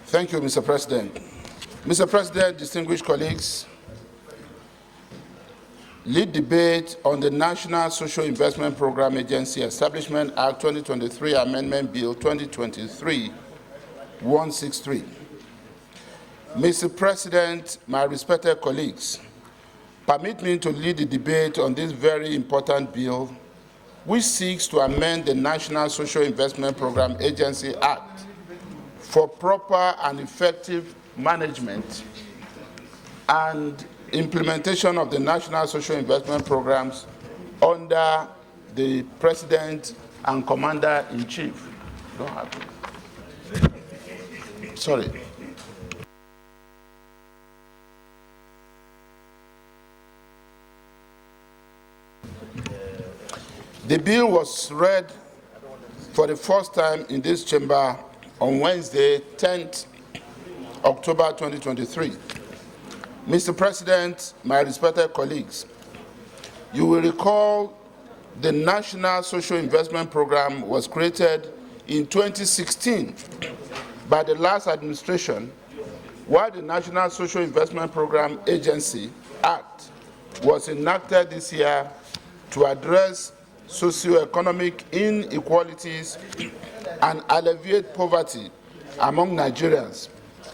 Thank you, Mr. President. Mr. President, distinguished colleagues, lead debate on the National Social Investment Program Agency Establishment Act 2023 Amendment Bill 2023-163. Mr. President, my respected colleagues, permit me to lead the debate on this very important bill, which seeks to amend the National Social Investment Program Agency Act for proper and effective management and implementation of the National Social Investment Programs under the President and Commander-in-Chief. Sorry. The bill was read for the first time in this chamber on Wednesday, 10th October 2023. Mr. President, my respected colleagues, you will recall the National Social Investment Program was created in 2016 by the last administration, while the National Social Investment Program Agency Act was enacted this year to address socioeconomic inequalities and alleviate poverty among Nigerians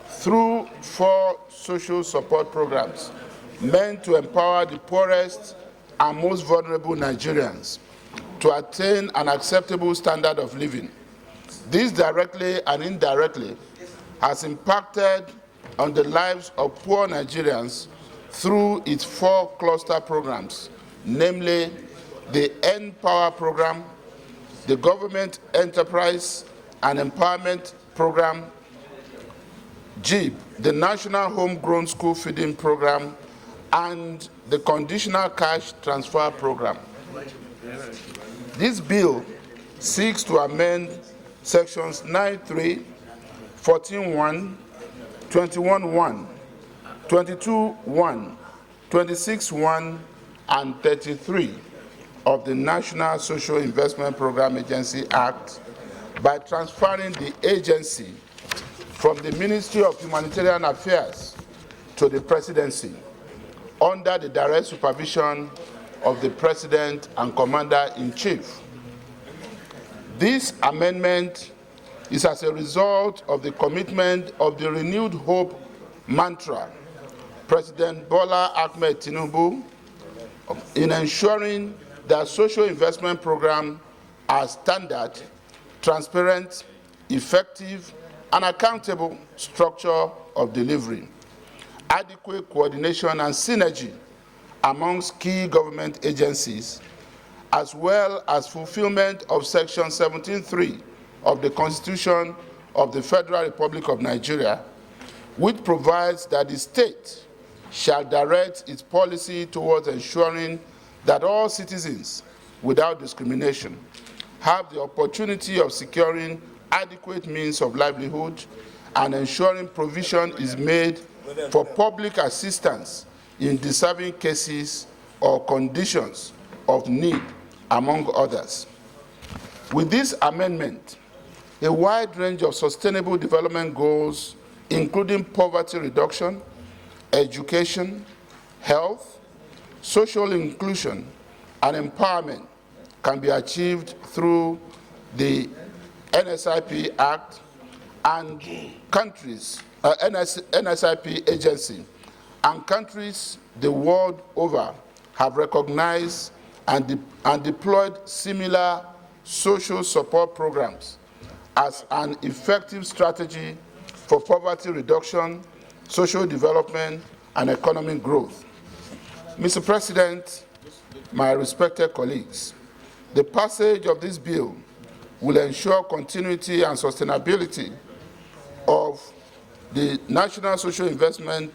through 4 social support programs meant to empower the poorest and most vulnerable Nigerians to attain an acceptable standard of living. This directly and indirectly has impacted on the lives of poor Nigerians through its 4 cluster programs, namely the N-Power Program, the Government Enterprise and Empowerment Program, GIB, the National Homegrown School Feeding Program, and the Conditional Cash Transfer Program. This bill seeks to amend sections 9.3, 14.1, 21.1, 22.1, 26.1, and 33 of the National Social Investment Program Agency Act by transferring the agency from the Ministry of Humanitarian Affairs to the Presidency under the direct supervision of the President and Commander-in-Chief. This amendment is as a result of the commitment of the renewed hope mantra, President Bola Ahmed Tinubu, in ensuring that social investment programs are standard, transparent, effective, and accountable structure of delivery, adequate coordination and synergy amongst key government agencies, as well as fulfillment of Section 17.3 of the Constitution of the Federal Republic of Nigeria, which provides that the state shall direct its policy towards ensuring that all citizens, without discrimination, have the opportunity of securing adequate means of livelihood and ensuring provision is made for public assistance in deserving cases or conditions of need, among others. With this amendment, a wide range of sustainable development goals, including poverty reduction, education, health, social inclusion, and empowerment, can be achieved through the NSIP Act and NSIP agency, and countries the world over have recognized and deployed similar social support programs as an effective strategy for poverty reduction, social development, and economic growth. Mr. President, my respected colleagues, the passage of this bill will ensure continuity and sustainability of the National Social Investment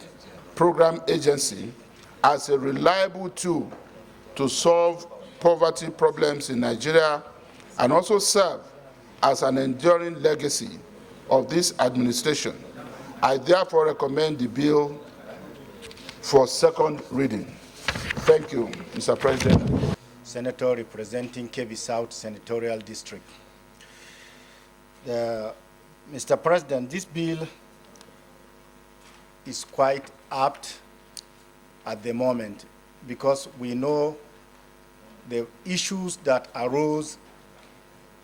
Program Agency as a reliable tool to solve poverty problems in Nigeria and also serve as an enduring legacy of this administration. I therefore recommend the bill for second reading. Thank you, Mr. President. Senator representing Kebbi South Senatorial District. Mr. President, this bill is quite apt at the moment because we know the issues that arose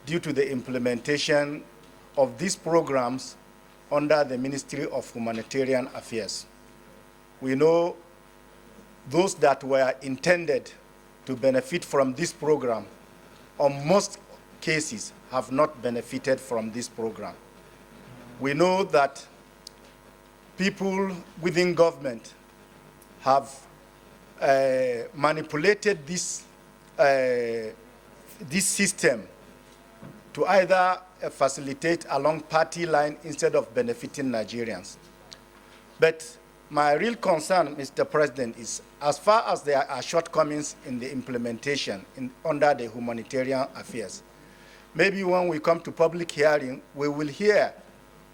due to the implementation of these programs under the Ministry of Humanitarian Affairs. We know those that were intended to benefit from this program, on most cases, have not benefited from this program. We know that people within government have manipulated this system to either facilitate along party line instead of benefiting Nigerians. But my real concern, Mr. President, is as far as there are shortcomings in the implementation under the humanitarian affairs, maybe when we come to public hearing, we will hear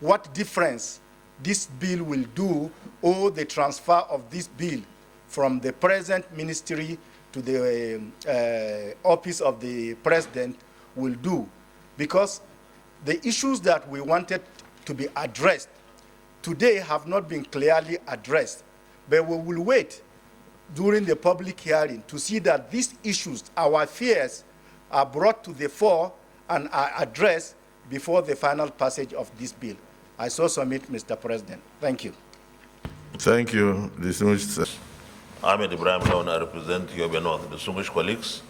what difference this bill will do, or the transfer of this bill from the present ministry to the office of the president will do. Because the issues that we wanted to be addressed today have not been clearly addressed, but we will wait during the public hearing to see that these issues, our fears, are brought to the fore and are addressed before the final passage of this bill. I so submit, Mr. President. Thank you. Thank you, distinguished sir. Ahmed Ibrahim Lawan, I represent Yobe North, distinguished colleagues.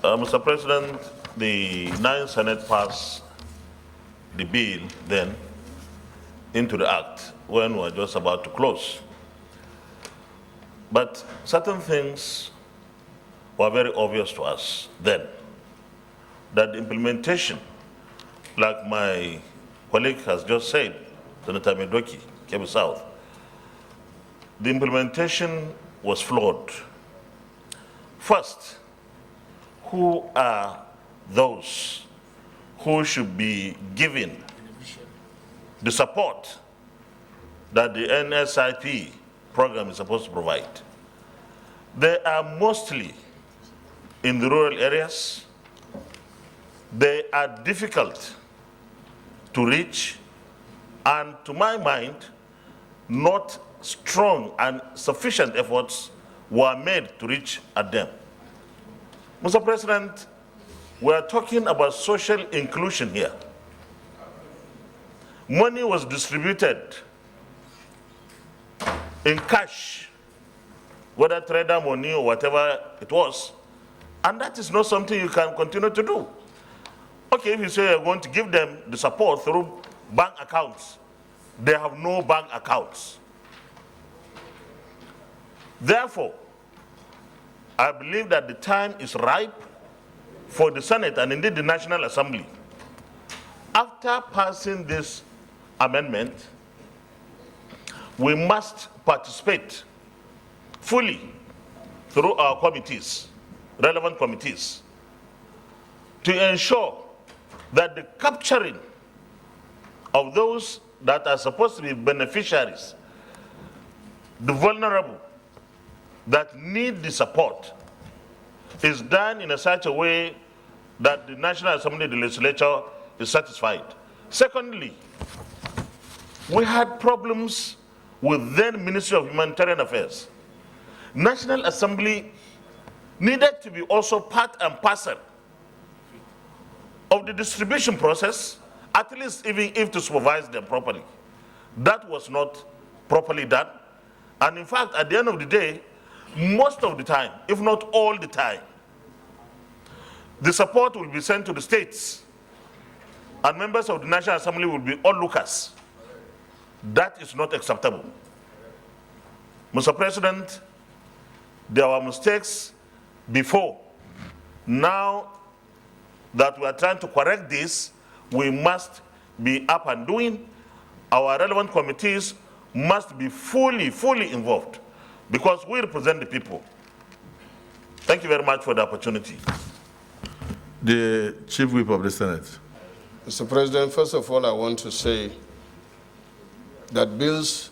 Mr. President, the 9th Senate passed the bill then into the act when we were just about to close. But certain things were very obvious to us then, that the implementation, like my colleague has just said, Senator Medoki, Kebbi South, the implementation was flawed. First, who are those who should be given the support that the NSIP program is supposed to provide? They are mostly in the rural areas. They are difficult to reach, and to my mind, not strong and sufficient efforts were made to reach at them. Mr. President, we are talking about social inclusion here. Money was distributed in cash, whether trader money or whatever it was, and that is not something you can continue to do. Okay, if you say you're going to give them the support through bank accounts, they have no bank accounts. Therefore, I believe that the time is ripe for the Senate and indeed the National Assembly, after passing this amendment, we must participate fully through our committees, relevant committees, to ensure that the capturing of those that are supposed to be beneficiaries, the vulnerable that need the support, is done in such a way that the National Assembly, the legislature, is satisfied. Secondly, we had problems with then Ministry of Humanitarian Affairs. National Assembly needed to be also part and parcel of the distribution process, at least even if to supervise them properly. That was not properly done. And in fact, at the end of the day, most of the time, if not all the time, the support will be sent to the states, and members of the National Assembly will be onlookers. That is not acceptable. Mr. President, there were mistakes before. Now that we are trying to correct this, we must be up and doing. Our relevant committees must be fully involved, because we represent the people. Thank you very much for the opportunity. The Chief Whip of the Senate. Mr. President, first of all, I want to say that bills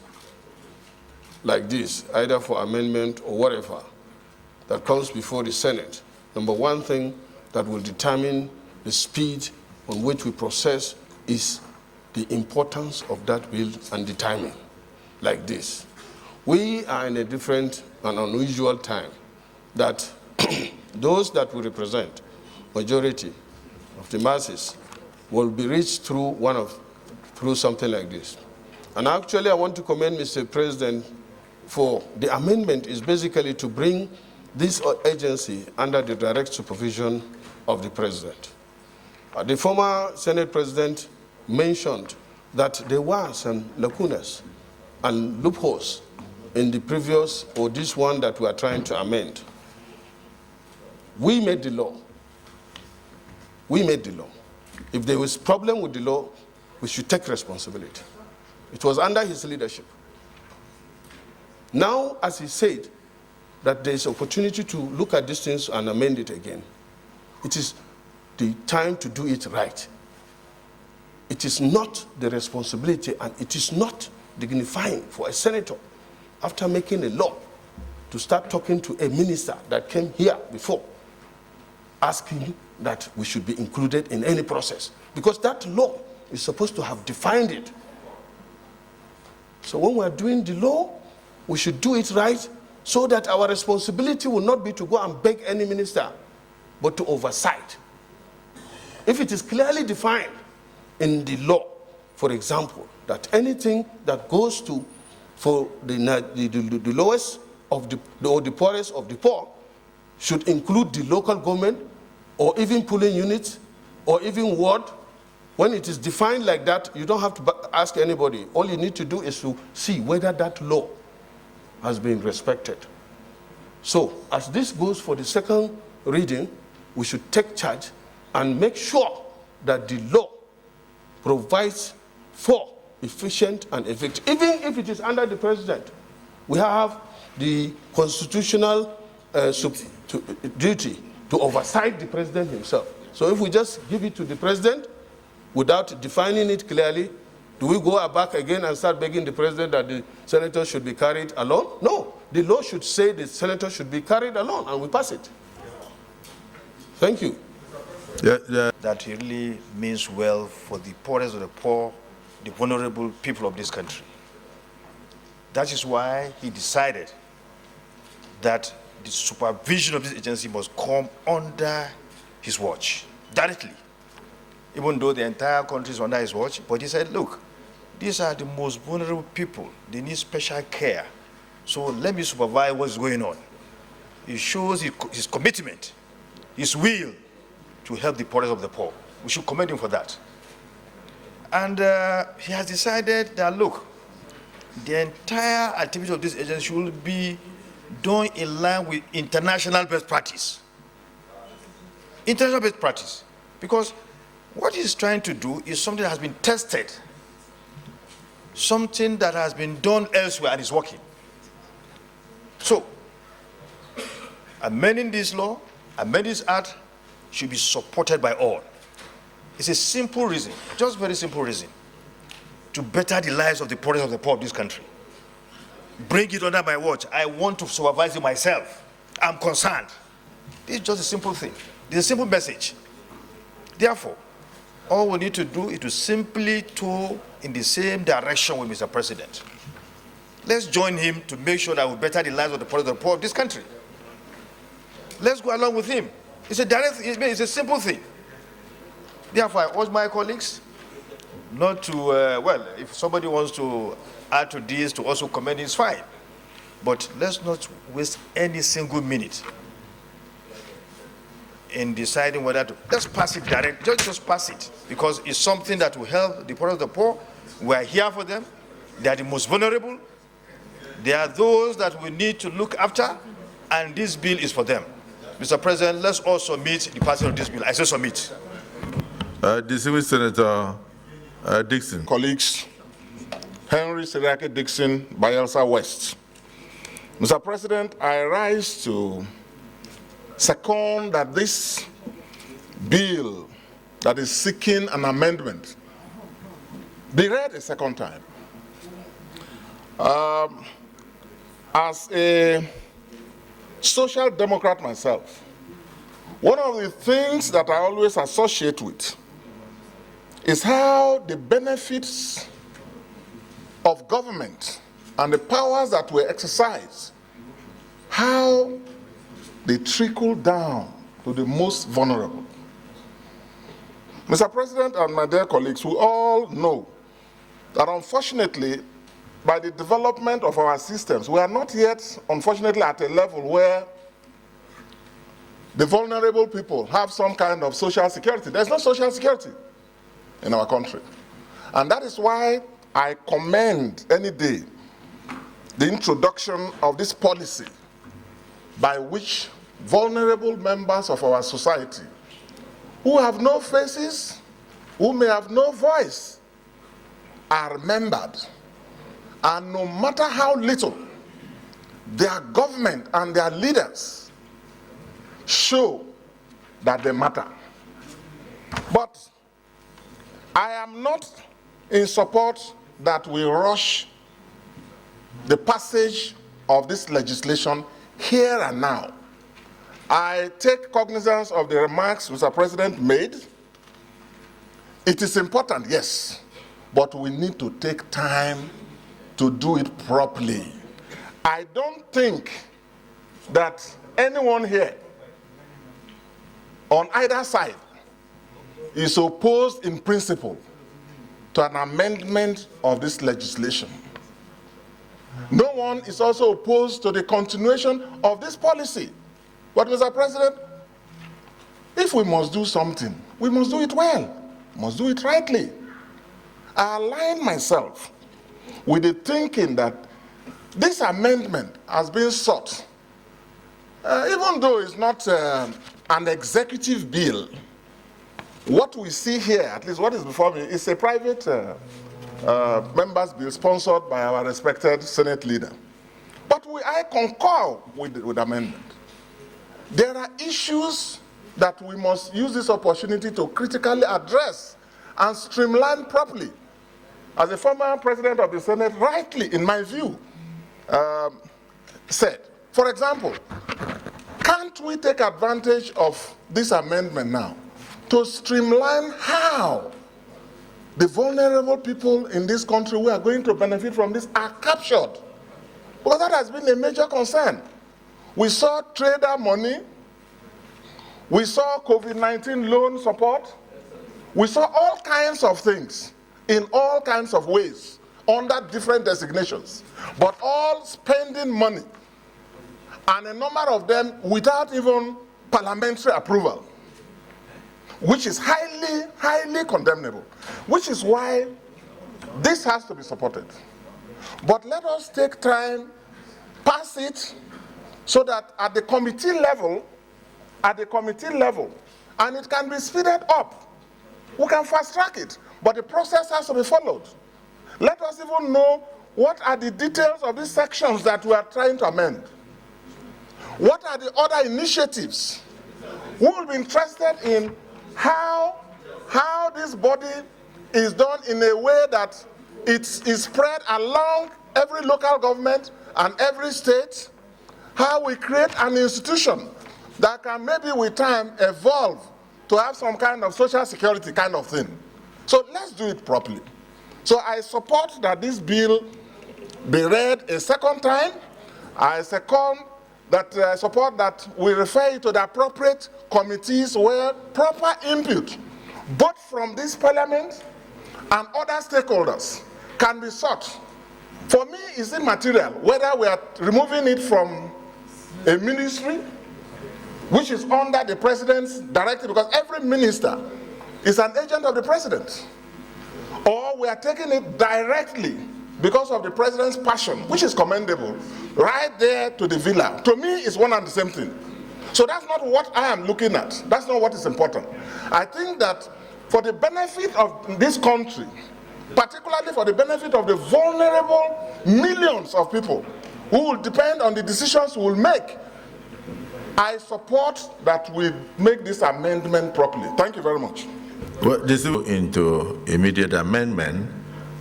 like this, either for amendment or whatever, that comes before the Senate, number one thing that will determine the speed on which we process is the importance of that bill and the timing. like this. We are in a different and unusual time that those that we represent, majority of the masses, will be reached through something like this. And actually, I want to commend Mr. President for the amendment is basically to bring this agency under the direct supervision of the president. The former Senate president mentioned that there were some lacunas and loopholes in the previous or this one that we are trying to amend. We made the law. We made the law. If there was a problem with the law, we should take responsibility. It was under his leadership. Now, as he said, that there is opportunity to look at these things and amend it again. It is the time to do it right. It is not the responsibility and it is not dignifying for a senator, after making a law, to start talking to a minister that came here before, asking that we should be included in any process. Because that law is supposed to have defined it. So when we are doing the law, we should do it right so that our responsibility will not be to go and beg any minister, but to oversight. If it is clearly defined in the law, for example, that anything that goes to for the lowest of or the poorest of the poor should include the local government or even polling units or even ward. When it is defined like that, you don't have to ask anybody. All you need to do is to see whether that law has been respected. So, as this goes for the second reading, we should take charge and make sure that the law provides for efficient and effective. Even if it is under the president, we have the constitutional duty to oversight the president himself. So if we just give it to the president without defining it clearly, do we go back again and start begging the president that the senator should be carried alone? No, the law should say the senator should be carried alone, and we pass it. Thank you. That really means well for the poorest of the poor, the vulnerable people of this country. That is why he decided that the supervision of this agency must come under his watch, directly. Even though the entire country is under his watch, but he said, look, these are the most vulnerable people. They need special care. So let me supervise what's going on. It shows his commitment, his will to help the poorest of the poor. We should commend him for that. And he has decided that, look, the entire activity of this agency will be done in line with international best practice. International best practice. Because what he's trying to do is something that has been tested, something that has been done elsewhere and is working. So, amending this law, amending this act, should be supported by all. It's a simple reason, just very simple reason, to better the lives of the poorest of the poor of this country. Bring it under my watch. I want to supervise it myself. I'm concerned. This is just a simple thing. It's a simple message. Therefore, all we need to do is to simply tow in the same direction with Mr. President. Let's join him to make sure that we better the lives of the poorest of the poor of this country. Let's go along with him. It's a simple thing. Therefore, I urge my colleagues not to, well, if somebody wants to add to this to also commend, it's fine. But let's not waste any single minute in deciding whether to, let's pass it direct, just pass it, because it's something that will help the poor of the poor. We are here for them. They are the most vulnerable. They are those that we need to look after, and this bill is for them. Mr. President, let's all submit the passing of this bill. I say submit. Distinguished Senator Dixon. Colleagues, Henry Siraki Dixon, Bayelsa West. Mr. President, I rise to second that this bill that is seeking an amendment be read a second time. As a social democrat myself, one of the things that I always associate with is how the benefits of government and the powers that were exercised, how they trickle down to the most vulnerable. Mr. President and my dear colleagues, we all know that unfortunately, by the development of our systems, we are not yet, unfortunately, at a level where the vulnerable people have some kind of social security. There's no social security in our country. And that is why I commend any day the introduction of this policy by which vulnerable members of our society who have no faces, who may have no voice, are remembered. And no matter how little their government and their leaders show that they matter. But I am not in support that we rush the passage of this legislation here and now. I take cognizance of the remarks Mr. President made. It is important, yes, but we need to take time to do it properly. I don't think that anyone here on either side is opposed in principle to an amendment of this legislation. No one is also opposed to the continuation of this policy. But Mr. President, if we must do something, we must do it well, must do it rightly. I align myself with the thinking that this amendment has been sought, even though it's not an executive bill. What we see here, at least what is before me, is a private members' bill sponsored by our respected Senate leader. But I concur with the amendment. There are issues that we must use this opportunity to critically address and streamline properly. As the former president of the Senate rightly, in my view, said, for example, can't we take advantage of this amendment now to streamline how the vulnerable people in this country who are going to benefit from this are captured? Because that has been a major concern. We saw trader money, we saw COVID-19 loan support, we saw all kinds of things in all kinds of ways under different designations, but all spending money, and a number of them without even parliamentary approval, which is highly, highly condemnable, which is why this has to be supported. But let us take time, pass it, so that at the committee level, and it can be speeded up. We can fast track it, but the process has to be followed. Let us even know what are the details of these sections that we are trying to amend. What are the other initiatives? We will be interested in how this body is done in a way that it is spread along every local government and every state, how we create an institution that can maybe with time evolve to have some kind of social security kind of thing. So let's do it properly. So I support that this bill be read a second time. I support that we refer it to the appropriate committees where proper input, both from this parliament and other stakeholders, can be sought. For me, it's immaterial whether we are removing it from a ministry, which is under the president's directive, because every minister is an agent of the president, or we are taking it directly because of the president's passion, which is commendable, right there to the villa. To me, it's one and the same thing. So that's not what I am looking at. That's not what is important. I think that for the benefit of this country, particularly for the benefit of the vulnerable millions of people who will depend on the decisions we will make, I support that we make this amendment properly. Thank you very much. Well, this is into immediate amendment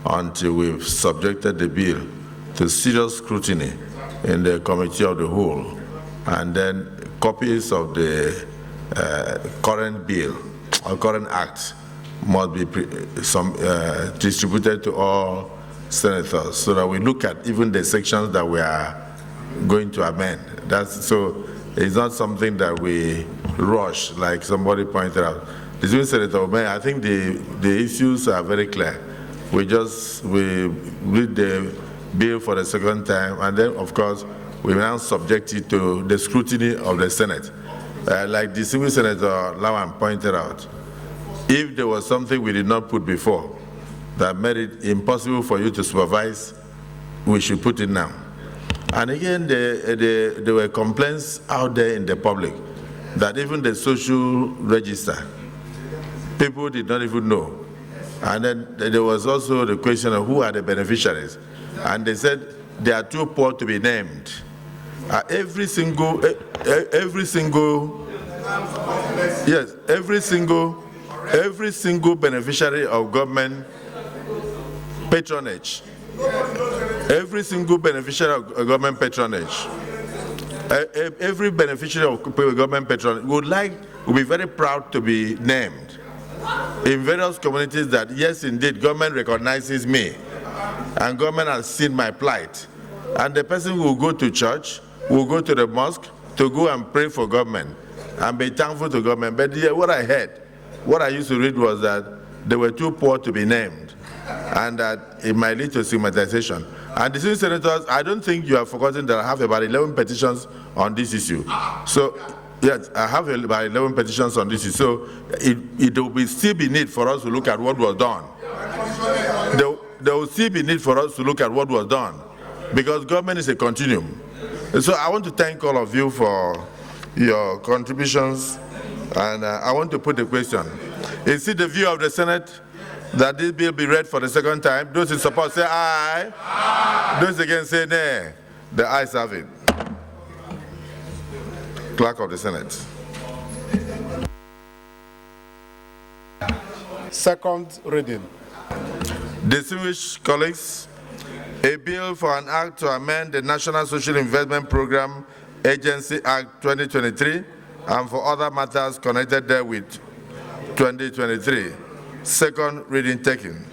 until we've subjected the bill to serious scrutiny in the committee of the whole, and then copies of the current bill or current act must be distributed to all senators so that we look at even the sections that we are going to amend. So it's not something that we rush, like somebody pointed out. Distinguished Senator Obey, I think the issues are very clear. We read the bill for the second time, and then, of course, we now subject it to the scrutiny of the Senate. Like Distinguished Senator Lawan pointed out, if there was something we did not put before that made it impossible for you to supervise, we should put it now. And again, there were complaints out there in the public that even the social register, people did not even know. And then there was also the question of who are the beneficiaries. And they said they are too poor to be named. Every single beneficiary of government patronage, every beneficiary of government patronage would be very proud to be named in various communities that, yes, indeed, government recognizes me and government has seen my plight. And the person will go to church, will go to the mosque to go and pray for government and be thankful to government. But what I used to read was that they were too poor to be named and that it might lead to stigmatization. And the senators, I don't think you have forgotten that I have about 11 petitions on this issue. So, yes, I have about 11 petitions on this issue. So it will still be need for us to look at what was done. There will still be need for us to look at what was done because government is a continuum. So I want to thank all of you for your contributions, and I want to put the question. Is it the view of the Senate that this bill be read for the second time? Those in support say aye. Aye. Those against say nay. The ayes have it. Clerk of the Senate. Second reading. Distinguished colleagues, a bill for an act to amend the National Social Investment Program Agency Act 2023 and for other matters connected therewith 2023. Second reading taken.